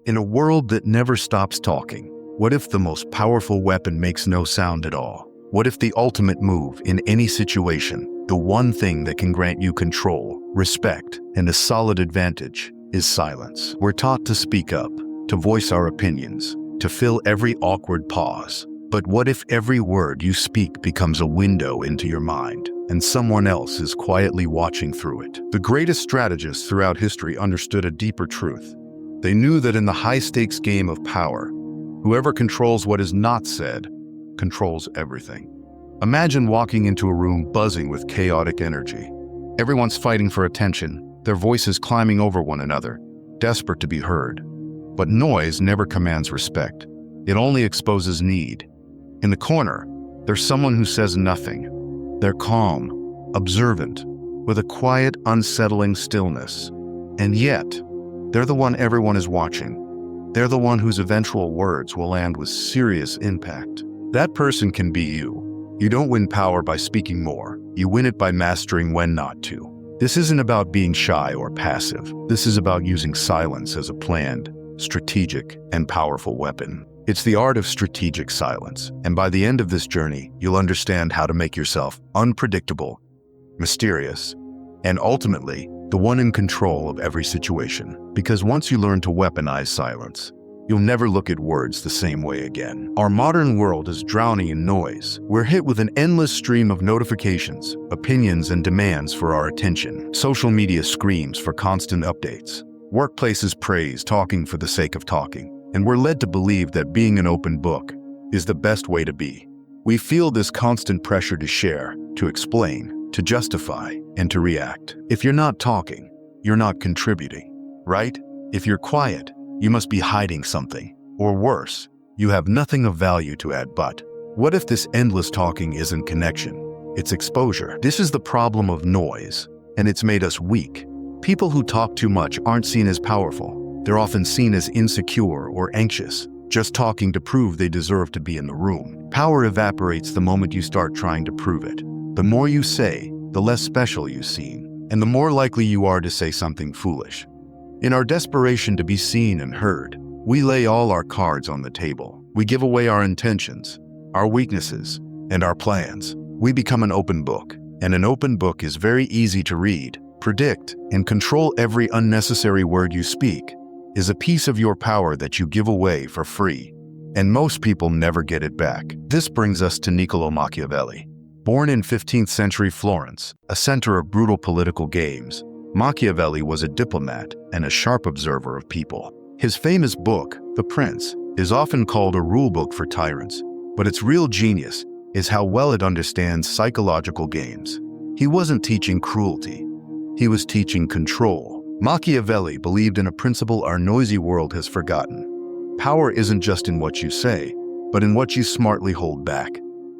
In a world that never stops talking, what if the most powerful weapon makes no sound at all? What if the ultimate move in any situation, the one thing that can grant you control, respect, and a solid advantage, is silence? We're taught to speak up, to voice our opinions, to fill every awkward pause. But what if every word you speak becomes a window into your mind, and someone else is quietly watching through it? The greatest strategists throughout history understood a deeper truth. They knew that in the high-stakes game of power, whoever controls what is not said controls everything. Imagine walking into a room buzzing with chaotic energy. Everyone's fighting for attention, their voices climbing over one another, desperate to be heard. But noise never commands respect. It only exposes need. In the corner, there's someone who says nothing. They're calm, observant, with a quiet, unsettling stillness. And yet, they're the one everyone is watching. They're the one whose eventual words will land with serious impact. That person can be you. You don't win power by speaking more. You win it by mastering when not to. This isn't about being shy or passive. This is about using silence as a planned, strategic, and powerful weapon. It's the art of strategic silence. And by the end of this journey, you'll understand how to make yourself unpredictable, mysterious, and ultimately, the one in control of every situation. Because once you learn to weaponize silence, you'll never look at words the same way again. Our modern world is drowning in noise. We're hit with an endless stream of notifications, opinions, and demands for our attention. Social media screams for constant updates. Workplaces praise talking for the sake of talking. And we're led to believe that being an open book is the best way to be. We feel this constant pressure to share, to explain, to justify, and to react. If you're not talking, you're not contributing, right? If you're quiet, you must be hiding something. Or worse, you have nothing of value to add. But what if this endless talking isn't connection? It's exposure. This is the problem of noise, and it's made us weak. People who talk too much aren't seen as powerful. They're often seen as insecure or anxious, just talking to prove they deserve to be in the room. Power evaporates the moment you start trying to prove it. The more you say, the less special you seem, and the more likely you are to say something foolish. In our desperation to be seen and heard, we lay all our cards on the table. We give away our intentions, our weaknesses, and our plans. We become an open book, and an open book is very easy to read, predict, and control. Every unnecessary word you speak is a piece of your power that you give away for free, and most people never get it back. This brings us to Niccolo Machiavelli. Born in 15th century Florence, a center of brutal political games, Machiavelli was a diplomat and a sharp observer of people. His famous book, The Prince, is often called a rulebook for tyrants, but its real genius is how well it understands psychological games. He wasn't teaching cruelty, he was teaching control. Machiavelli believed in a principle our noisy world has forgotten. Power isn't just in what you say, but in what you smartly hold back.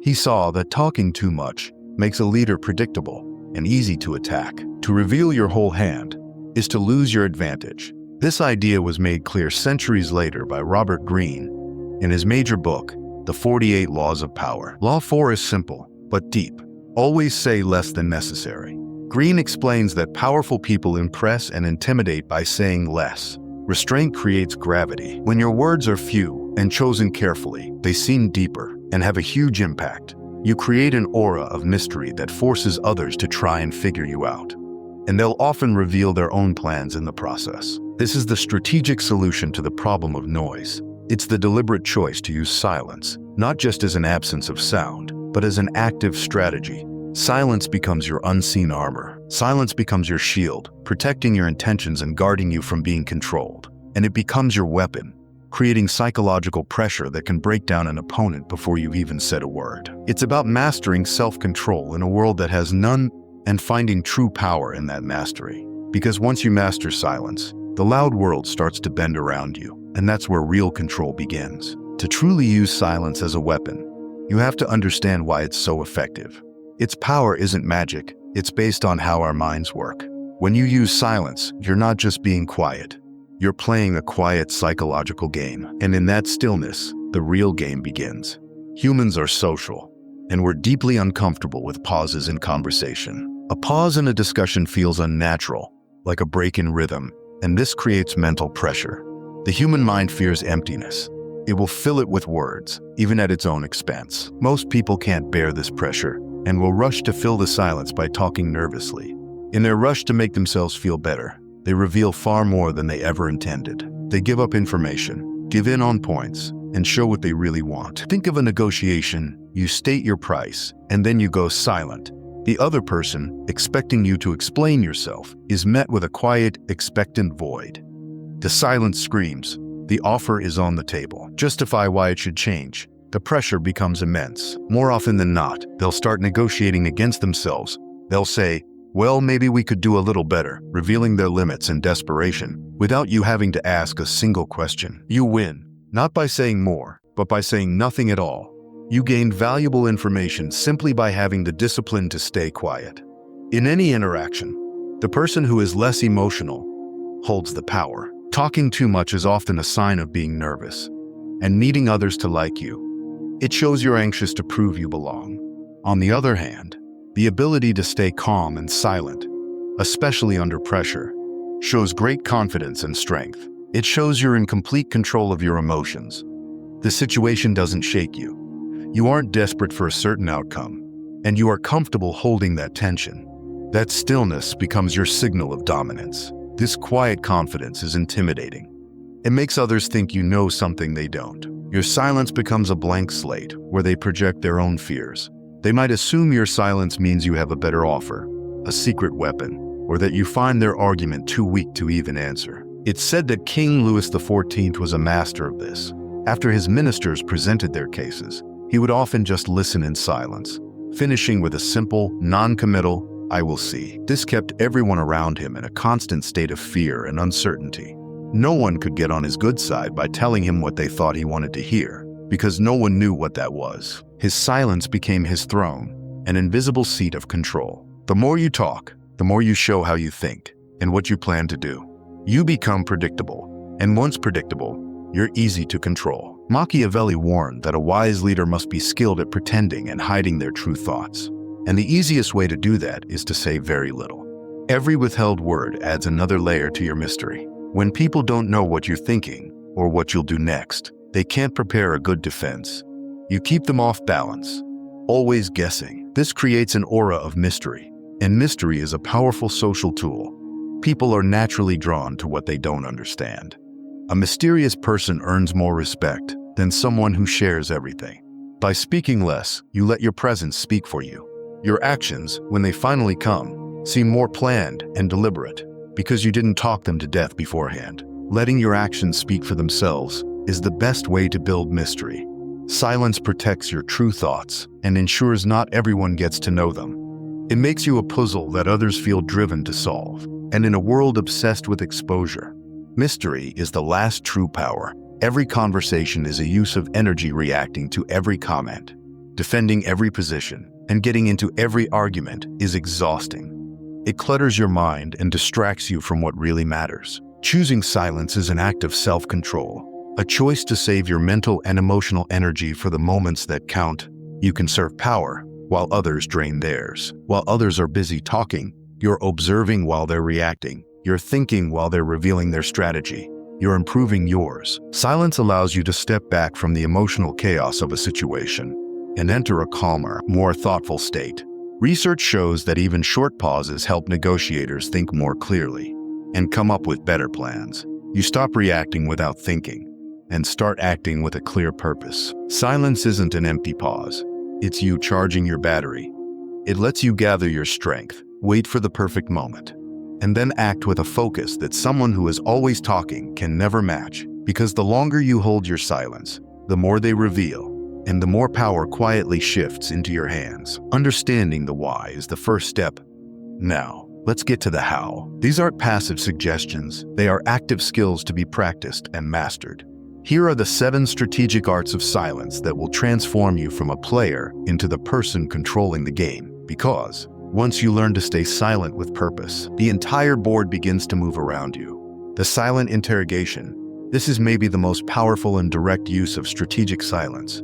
He saw that talking too much makes a leader predictable and easy to attack. To reveal your whole hand is to lose your advantage. This idea was made clear centuries later by Robert Greene in his major book, The 48 Laws of Power. Law 4 is simple, but deep. Always say less than necessary. Greene explains that powerful people impress and intimidate by saying less. Restraint creates gravity. When your words are few and chosen carefully, they seem deeper and have a huge impact. You create an aura of mystery that forces others to try and figure you out. And they'll often reveal their own plans in the process. This is the strategic solution to the problem of noise. It's the deliberate choice to use silence, not just as an absence of sound, but as an active strategy. Silence becomes your unseen armor. Silence becomes your shield, protecting your intentions and guarding you from being controlled. And it becomes your weapon, creating psychological pressure that can break down an opponent before you've even said a word. It's about mastering self-control in a world that has none and finding true power in that mastery. Because once you master silence, the loud world starts to bend around you, and that's where real control begins. To truly use silence as a weapon, you have to understand why it's so effective. Its power isn't magic, it's based on how our minds work. When you use silence, you're not just being quiet. You're playing a quiet psychological game, and in that stillness, the real game begins. Humans are social, and we're deeply uncomfortable with pauses in conversation. A pause in a discussion feels unnatural, like a break in rhythm, and this creates mental pressure. The human mind fears emptiness. It will fill it with words, even at its own expense. Most people can't bear this pressure and will rush to fill the silence by talking nervously. In their rush to make themselves feel better, they reveal far more than they ever intended. They give up information, give in on points, and show what they really want. Think of a negotiation. You state your price, and then you go silent. The other person, expecting you to explain yourself, is met with a quiet, expectant void. The silence screams, the offer is on the table. Justify why it should change. The pressure becomes immense. More often than not, they'll start negotiating against themselves. They'll say, well, maybe we could do a little better, revealing their limits in desperation, without you having to ask a single question. You win, not by saying more, but by saying nothing at all. You gained valuable information simply by having the discipline to stay quiet. In any interaction, the person who is less emotional holds the power. Talking too much is often a sign of being nervous and needing others to like you. It shows you're anxious to prove you belong. On the other hand, the ability to stay calm and silent, especially under pressure, shows great confidence and strength. It shows you're in complete control of your emotions. The situation doesn't shake you. You aren't desperate for a certain outcome, and you are comfortable holding that tension. That stillness becomes your signal of dominance. This quiet confidence is intimidating. It makes others think you know something they don't. Your silence becomes a blank slate where they project their own fears. They might assume your silence means you have a better offer, a secret weapon, or that you find their argument too weak to even answer. It's said that King Louis XIV was a master of this. After his ministers presented their cases, he would often just listen in silence, finishing with a simple, non-committal, "I will see." This kept everyone around him in a constant state of fear and uncertainty. No one could get on his good side by telling him what they thought he wanted to hear, because no one knew what that was. His silence became his throne, an invisible seat of control. The more you talk, the more you show how you think and what you plan to do. You become predictable, and once predictable, you're easy to control. Machiavelli warned that a wise leader must be skilled at pretending and hiding their true thoughts. And the easiest way to do that is to say very little. Every withheld word adds another layer to your mystery. When people don't know what you're thinking or what you'll do next, they can't prepare a good defense. You keep them off balance, always guessing. This creates an aura of mystery, and mystery is a powerful social tool. People are naturally drawn to what they don't understand. A mysterious person earns more respect than someone who shares everything. By speaking less, you let your presence speak for you. Your actions, when they finally come, seem more planned and deliberate because you didn't talk them to death beforehand. Letting your actions speak for themselves is the best way to build mystery. Silence protects your true thoughts and ensures not everyone gets to know them. It makes you a puzzle that others feel driven to solve. And in a world obsessed with exposure, mystery is the last true power. Every conversation is a use of energy reacting to every comment. Defending every position and getting into every argument is exhausting. It clutters your mind and distracts you from what really matters. Choosing silence is an act of self-control, a choice to save your mental and emotional energy for the moments that count. You conserve power while others drain theirs. While others are busy talking, you're observing while they're reacting. You're thinking while they're revealing their strategy. You're improving yours. Silence allows you to step back from the emotional chaos of a situation and enter a calmer, more thoughtful state. Research shows that even short pauses help negotiators think more clearly and come up with better plans. You stop reacting without thinking and start acting with a clear purpose. Silence isn't an empty pause. It's you charging your battery. It lets you gather your strength, wait for the perfect moment, and then act with a focus that someone who is always talking can never match. Because the longer you hold your silence, the more they reveal, and the more power quietly shifts into your hands. Understanding the why is the first step. Now, let's get to the how. These aren't passive suggestions. They are active skills to be practiced and mastered. Here are the 7 strategic arts of silence that will transform you from a player into the person controlling the game. Because once you learn to stay silent with purpose, the entire board begins to move around you. The silent interrogation. This is maybe the most powerful and direct use of strategic silence.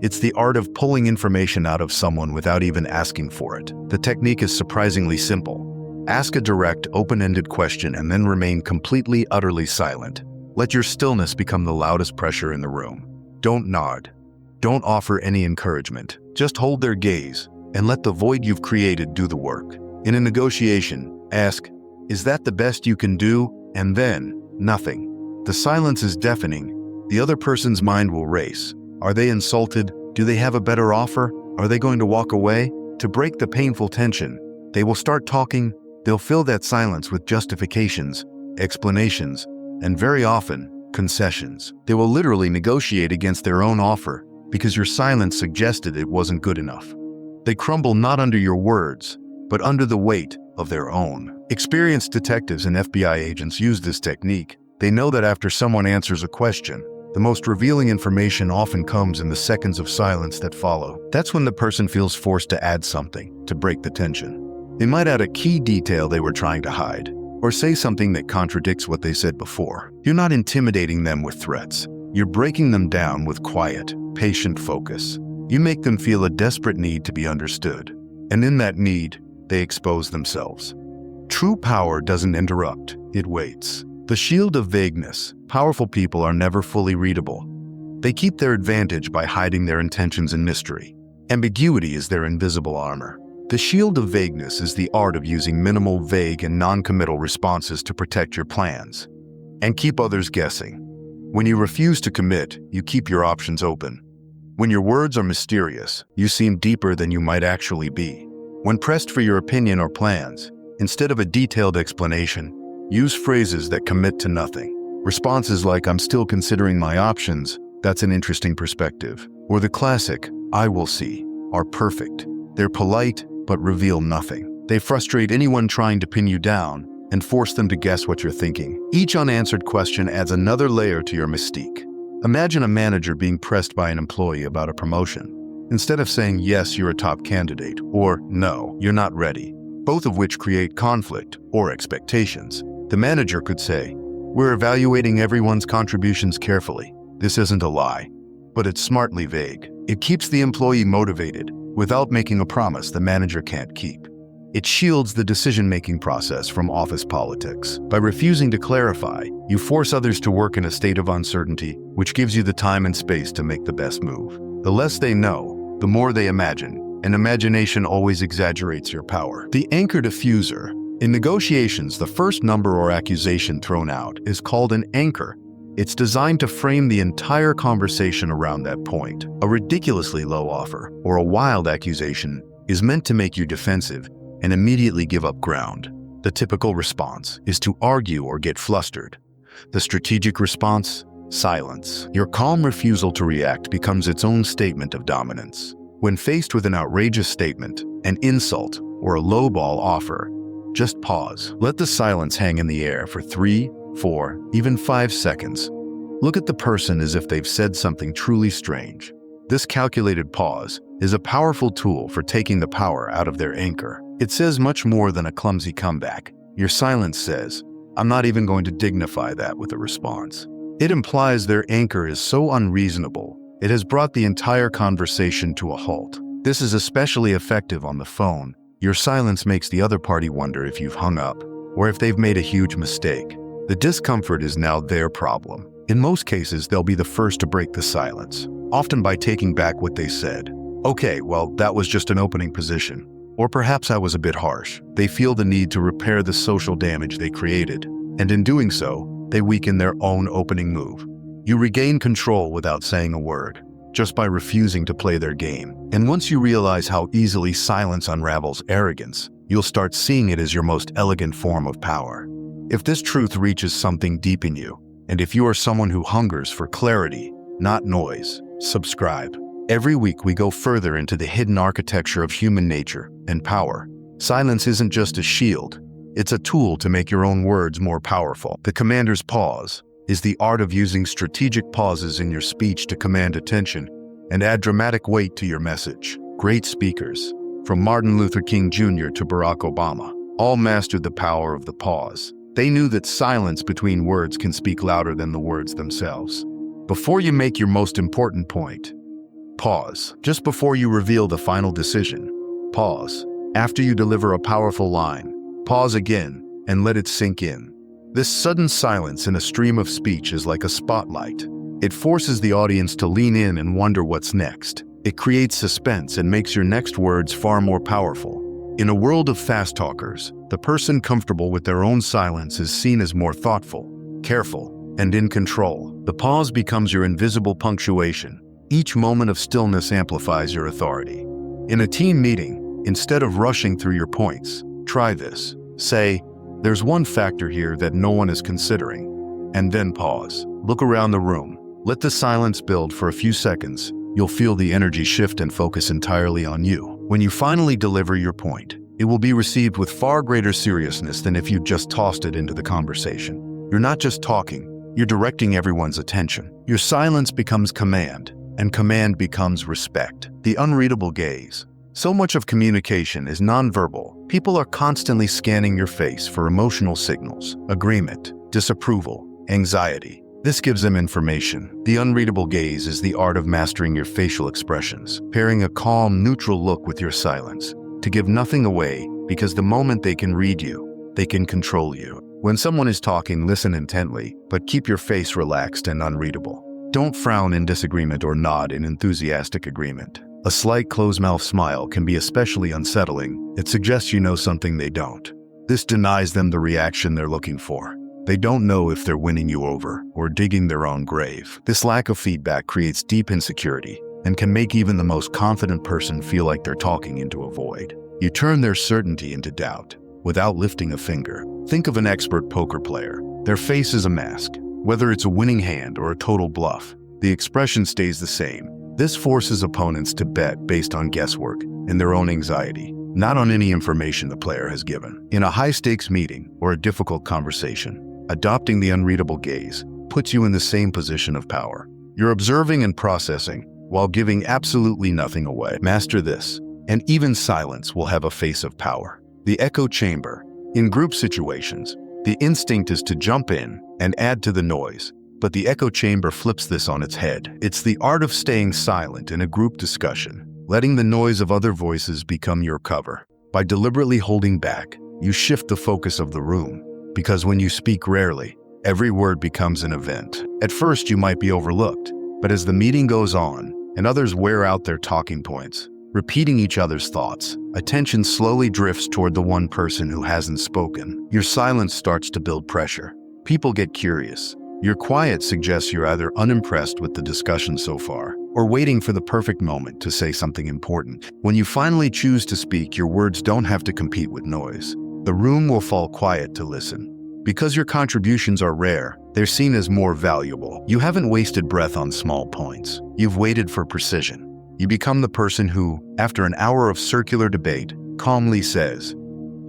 It's the art of pulling information out of someone without even asking for it. The technique is surprisingly simple. Ask a direct, open-ended question and then remain completely, utterly silent. Let your stillness become the loudest pressure in the room. Don't nod. Don't offer any encouragement. Just hold their gaze and let the void you've created do the work. In a negotiation, ask, "Is that the best you can do?" And then, nothing. The silence is deafening. The other person's mind will race. Are they insulted? Do they have a better offer? Are they going to walk away? To break the painful tension, they will start talking. They'll fill that silence with justifications, explanations, and very often, concessions. They will literally negotiate against their own offer because your silence suggested it wasn't good enough. They crumble not under your words, but under the weight of their own. Experienced detectives and FBI agents use this technique. They know that after someone answers a question, the most revealing information often comes in the seconds of silence that follow. That's when the person feels forced to add something to break the tension. They might add a key detail they were trying to hide, or say something that contradicts what they said before. You're not intimidating them with threats. You're breaking them down with quiet, patient focus. You make them feel a desperate need to be understood, and in that need, they expose themselves. True power doesn't interrupt, it waits. The shield of vagueness. Powerful people are never fully readable. They keep their advantage by hiding their intentions in mystery. Ambiguity is their invisible armor. The shield of vagueness is the art of using minimal, vague, and non-committal responses to protect your plans and keep others guessing. When you refuse to commit, you keep your options open. When your words are mysterious, you seem deeper than you might actually be. When pressed for your opinion or plans, instead of a detailed explanation, use phrases that commit to nothing. Responses like, "I'm still considering my options," that's an interesting perspective. Or the classic, "I will see," are perfect. They're polite, but reveal nothing. They frustrate anyone trying to pin you down and force them to guess what you're thinking. Each unanswered question adds another layer to your mystique. Imagine a manager being pressed by an employee about a promotion. Instead of saying, "Yes, you're a top candidate," or "No, you're not ready," both of which create conflict or expectations, the manager could say, "We're evaluating everyone's contributions carefully." This isn't a lie, but it's smartly vague. It keeps the employee motivated without making a promise the manager can't keep. It shields the decision-making process from office politics. By refusing to clarify, you force others to work in a state of uncertainty, which gives you the time and space to make the best move. The less they know, the more they imagine, and imagination always exaggerates your power. The anchor diffuser. In negotiations, the first number or accusation thrown out is called an anchor. It's designed to frame the entire conversation around that point. A ridiculously low offer or a wild accusation is meant to make you defensive and immediately give up ground. The typical response is to argue or get flustered. The strategic response? Silence. Your calm refusal to react becomes its own statement of dominance. When faced with an outrageous statement, an insult, or a lowball offer, just pause. Let the silence hang in the air for 3, 4, even 5 seconds. Look at the person as if they've said something truly strange. This calculated pause is a powerful tool for taking the power out of their anchor. It says much more than a clumsy comeback. Your silence says, "I'm not even going to dignify that with a response." It implies their anchor is so unreasonable, it has brought the entire conversation to a halt. This is especially effective on the phone. Your silence makes the other party wonder if you've hung up, or if they've made a huge mistake. The discomfort is now their problem. In most cases, they'll be the first to break the silence, often by taking back what they said. "Okay, well, that was just an opening position." Or perhaps I was a bit harsh. They feel the need to repair the social damage they created, and in doing so, they weaken their own opening move. You regain control without saying a word, just by refusing to play their game. And once you realize how easily silence unravels arrogance, you'll start seeing it as your most elegant form of power. If this truth reaches something deep in you, and if you are someone who hungers for clarity, not noise, subscribe. Every week we go further into the hidden architecture of human nature and power. Silence isn't just a shield, it's a tool to make your own words more powerful. The commander's pause is the art of using strategic pauses in your speech to command attention and add dramatic weight to your message. Great speakers, from Martin Luther King Jr. to Barack Obama, all mastered the power of the pause. They knew that silence between words can speak louder than the words themselves. Before you make your most important point, pause. Just before you reveal the final decision, pause. After you deliver a powerful line, pause again and let it sink in. This sudden silence in a stream of speech is like a spotlight. It forces the audience to lean in and wonder what's next. It creates suspense and makes your next words far more powerful. In a world of fast talkers, the person comfortable with their own silence is seen as more thoughtful, careful, and in control. The pause becomes your invisible punctuation. Each moment of stillness amplifies your authority. In a team meeting, instead of rushing through your points, try this. Say, "There's one factor here that no one is considering," and then pause. Look around the room. Let the silence build for a few seconds. You'll feel the energy shift and focus entirely on you. When you finally deliver your point, it will be received with far greater seriousness than if you just tossed it into the conversation. You're not just talking, you're directing everyone's attention. Your silence becomes command, and command becomes respect. The unreadable gaze. So much of communication is nonverbal. People are constantly scanning your face for emotional signals, agreement, disapproval, anxiety. This gives them information. The unreadable gaze is the art of mastering your facial expressions, pairing a calm, neutral look with your silence, to give nothing away, because the moment they can read you, they can control you. When someone is talking, listen intently, but keep your face relaxed and unreadable. Don't frown in disagreement or nod in enthusiastic agreement. A slight closed-mouth smile can be especially unsettling. It suggests you know something they don't. This denies them the reaction they're looking for. They don't know if they're winning you over or digging their own grave. This lack of feedback creates deep insecurity and can make even the most confident person feel like they're talking into a void. You turn their certainty into doubt without lifting a finger. Think of an expert poker player. Their face is a mask. Whether it's a winning hand or a total bluff, the expression stays the same. This forces opponents to bet based on guesswork and their own anxiety, not on any information the player has given. In a high-stakes meeting or a difficult conversation, adopting the unreadable gaze puts you in the same position of power. You're observing and processing while giving absolutely nothing away. Master this, and even silence will have a face of power. The echo chamber. In group situations, the instinct is to jump in and add to the noise, but the echo chamber flips this on its head. It's the art of staying silent in a group discussion, letting the noise of other voices become your cover. By deliberately holding back, you shift the focus of the room, because when you speak rarely, every word becomes an event. At first, you might be overlooked, but as the meeting goes on and others wear out their talking points, repeating each other's thoughts, attention slowly drifts toward the one person who hasn't spoken. Your silence starts to build pressure. People get curious. Your quiet suggests you're either unimpressed with the discussion so far or waiting for the perfect moment to say something important. When you finally choose to speak, your words don't have to compete with noise. The room will fall quiet to listen. Because your contributions are rare, they're seen as more valuable. You haven't wasted breath on small points. You've waited for precision. You become the person who, after an hour of circular debate, calmly says,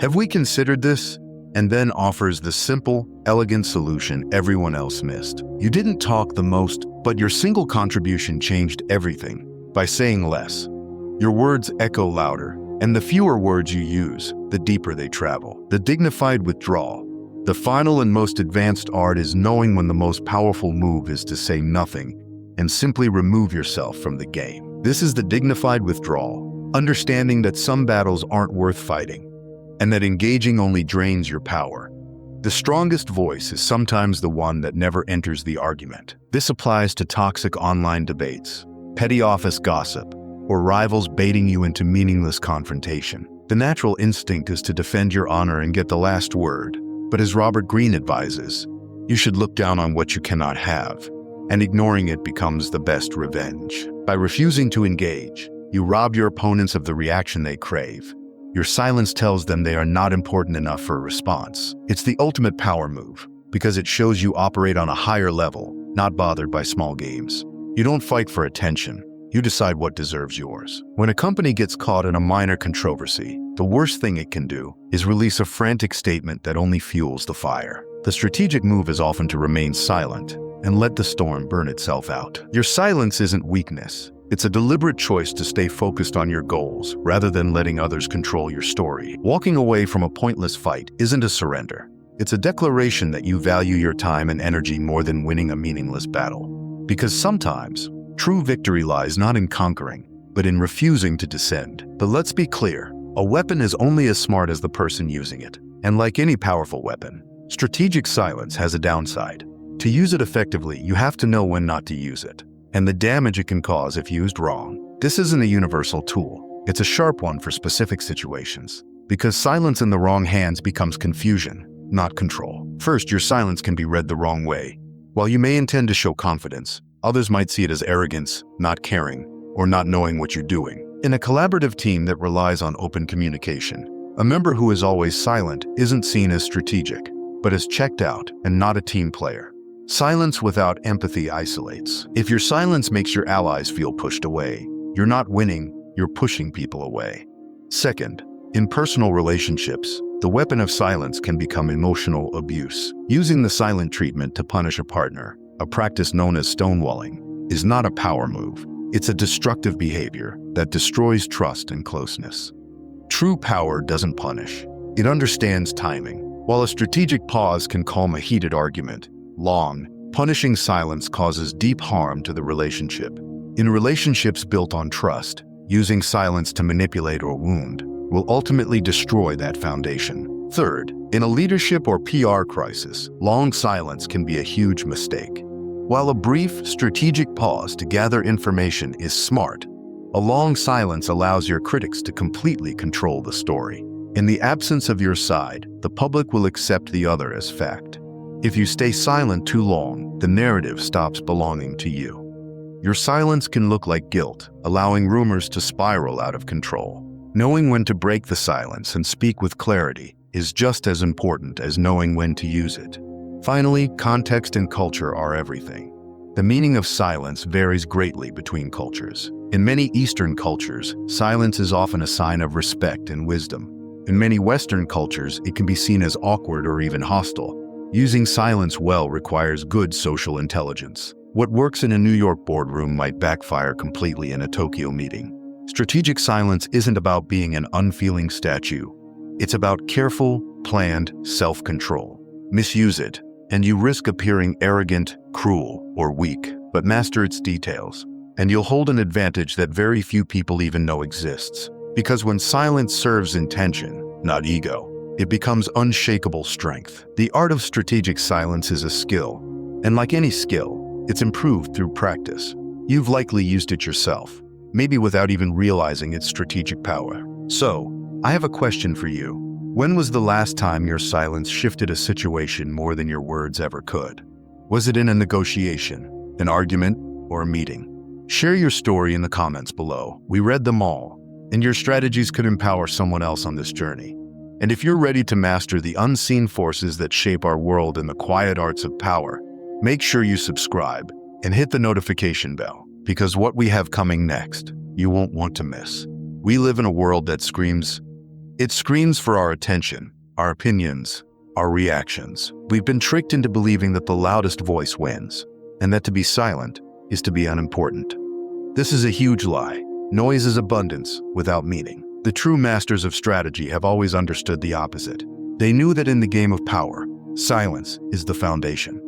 "Have we considered this?" and then offers the simple, elegant solution everyone else missed. You didn't talk the most, but your single contribution changed everything. By saying less, your words echo louder, and the fewer words you use, the deeper they travel. The dignified withdrawal. The final and most advanced art is knowing when the most powerful move is to say nothing and simply remove yourself from the game. This is the dignified withdrawal, understanding that some battles aren't worth fighting, and that engaging only drains your power. The strongest voice is sometimes the one that never enters the argument. This applies to toxic online debates, petty office gossip, or rivals baiting you into meaningless confrontation. The natural instinct is to defend your honor and get the last word. But as Robert Greene advises, you should look down on what you cannot have, and ignoring it becomes the best revenge. By refusing to engage, you rob your opponents of the reaction they crave. Your silence tells them they are not important enough for a response. It's the ultimate power move, because it shows you operate on a higher level, not bothered by small games. You don't fight for attention. You decide what deserves yours. When a company gets caught in a minor controversy, the worst thing it can do is release a frantic statement that only fuels the fire. The strategic move is often to remain silent and let the storm burn itself out. Your silence isn't weakness. It's a deliberate choice to stay focused on your goals rather than letting others control your story. Walking away from a pointless fight isn't a surrender. It's a declaration that you value your time and energy more than winning a meaningless battle. Because sometimes, true victory lies not in conquering, but in refusing to descend. But let's be clear, a weapon is only as smart as the person using it. And like any powerful weapon, Strategic silence has a downside. To use it effectively, you have to know when not to use it, and the damage it can cause if used wrong. This isn't a universal tool. It's a sharp one for specific situations, because silence in the wrong hands becomes confusion, not control. First, your silence can be read the wrong way. While you may intend to show confidence, others might see it as arrogance, not caring, or not knowing what you're doing. In a collaborative team that relies on open communication, a member who is always silent isn't seen as strategic, but as checked out and not a team player. Silence without empathy isolates. If your silence makes your allies feel pushed away, you're not winning, you're pushing people away. Second, in personal relationships, the weapon of silence can become emotional abuse. Using the silent treatment to punish a partner, a practice known as stonewalling, is not a power move. It's a destructive behavior that destroys trust and closeness. True power doesn't punish. It understands timing. While a strategic pause can calm a heated argument, punishing silence causes deep harm to the relationship. In relationships built on trust, using silence to manipulate or wound will ultimately destroy that foundation. Third, in a leadership or PR crisis, long silence can be a huge mistake. While a brief, strategic pause to gather information is smart, a long silence allows your critics to completely control the story. In the absence of your side, the public will accept the other as fact. If you stay silent too long, the narrative stops belonging to you. Your silence can look like guilt, allowing rumors to spiral out of control. Knowing when to break the silence and speak with clarity is just as important as knowing when to use it. Finally, context and culture are everything. The meaning of silence varies greatly between cultures. In many Eastern cultures, silence is often a sign of respect and wisdom. In many Western cultures, it can be seen as awkward or even hostile. Using silence well requires good social intelligence. What works in a New York boardroom might backfire completely in a Tokyo meeting. Strategic silence isn't about being an unfeeling statue. It's about careful, planned self-control. Misuse it, and you risk appearing arrogant, cruel, or weak, but master its details, and you'll hold an advantage that very few people even know exists. Because when silence serves intention, not ego, it becomes unshakable strength. The art of strategic silence is a skill, and like any skill, it's improved through practice. You've likely used it yourself, maybe without even realizing its strategic power. So, I have a question for you. When was the last time your silence shifted a situation more than your words ever could? Was it in a negotiation, an argument, or a meeting? Share your story in the comments below. We read them all, and your strategies could empower someone else on this journey. And if you're ready to master the unseen forces that shape our world in the quiet arts of power, make sure you subscribe and hit the notification bell, because what we have coming next, you won't want to miss. We live in a world that screams. It screams for our attention, our opinions, our reactions. We've been tricked into believing that the loudest voice wins, and that to be silent is to be unimportant. This is a huge lie. Noise is abundance without meaning. The true masters of strategy have always understood the opposite. They knew that in the game of power, silence is the foundation.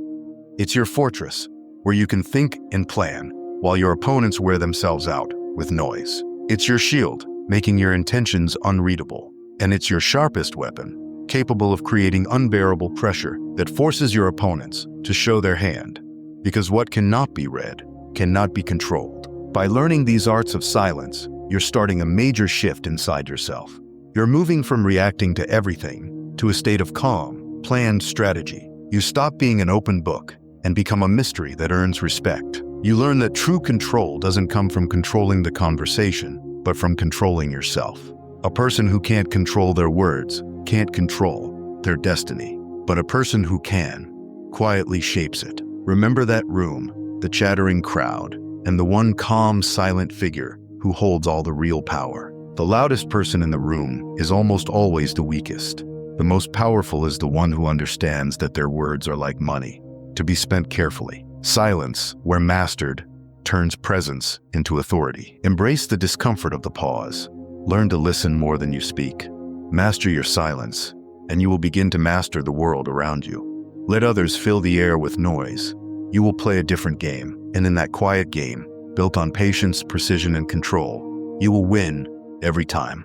It's your fortress, where you can think and plan, while your opponents wear themselves out with noise. It's your shield, making your intentions unreadable. And it's your sharpest weapon, capable of creating unbearable pressure that forces your opponents to show their hand. Because what cannot be read cannot be controlled. By learning these arts of silence, you're starting a major shift inside yourself. You're moving from reacting to everything to a state of calm, planned strategy. You stop being an open book and become a mystery that earns respect. You learn that true control doesn't come from controlling the conversation, but from controlling yourself. A person who can't control their words can't control their destiny, but a person who can quietly shapes it. Remember that room, the chattering crowd, and the one calm, silent figure who holds all the real power. The loudest person in the room is almost always the weakest. The most powerful is the one who understands that their words are like money, to be spent carefully. Silence, where mastered, turns presence into authority. Embrace the discomfort of the pause. Learn to listen more than you speak. Master your silence, and you will begin to master the world around you. Let others fill the air with noise. You will play a different game, and in that quiet game, built on patience, precision, and control, you will win every time.